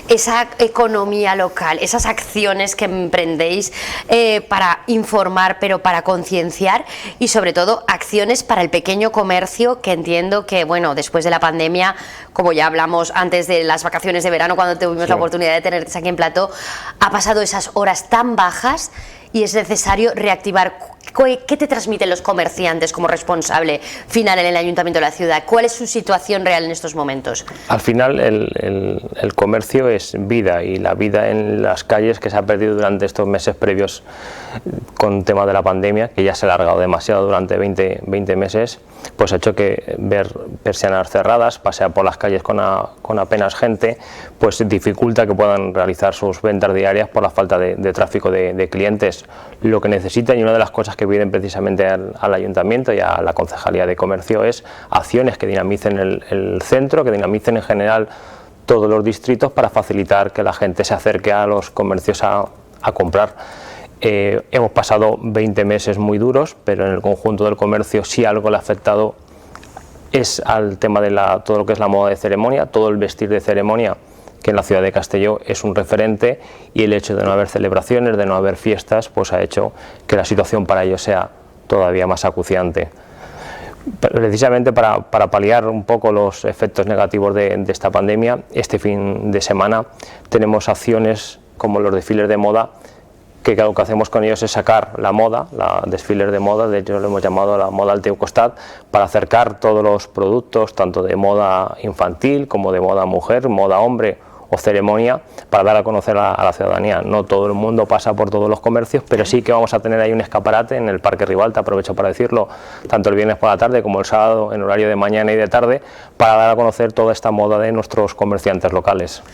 esa economía local, esas acciones que emprendéis para informar, pero para concienciar, y sobre todo acciones para el pequeño comercio, que entiendo que, bueno, después de la pandemia, como ya hablamos antes de las vacaciones de verano, cuando tuvimos la oportunidad de tenerte aquí en plató, ha pasado esas horas tan bajas y es necesario reactivar. ¿Qué te transmiten los comerciantes como responsable final en el Ayuntamiento de la ciudad? ¿Cuál es su situación real en estos momentos? Al final el comercio es vida, y la vida en las calles, que se ha perdido durante estos meses previos con el tema de la pandemia, que ya se ha alargado demasiado durante 20 meses, pues ha hecho que ver persianas cerradas, pasear por las calles con apenas gente, pues dificulta que puedan realizar sus ventas diarias por la falta de tráfico de clientes. Lo que necesitan, y una de las cosas que piden precisamente al Ayuntamiento y a la Concejalía de Comercio, es acciones que dinamicen el centro, que dinamicen en general todos los distritos, para facilitar que la gente se acerque a los comercios a comprar. Hemos pasado 20 meses muy duros, pero en el conjunto del comercio sí algo le ha afectado es al tema de todo lo que es la moda de ceremonia, todo el vestir de ceremonia, que en la ciudad de Castelló es un referente, y el hecho de no haber celebraciones, de no haber fiestas, pues ha hecho que la situación para ellos sea todavía más acuciante. Precisamente para paliar un poco los efectos negativos de esta pandemia, este fin de semana tenemos acciones como los desfiles de moda, que lo que hacemos con ellos es sacar la moda, desfiles de moda, de hecho lo hemos llamado la moda al teu costat, para acercar todos los productos, tanto de moda infantil como de moda mujer, moda hombre o ceremonia, para dar a conocer a la ciudadanía. No todo el mundo pasa por todos los comercios, pero sí que vamos a tener ahí un escaparate en el Parque Ribalta, aprovecho para decirlo, tanto el viernes por la tarde como el sábado en horario de mañana y de tarde, para dar a conocer toda esta moda de nuestros comerciantes locales.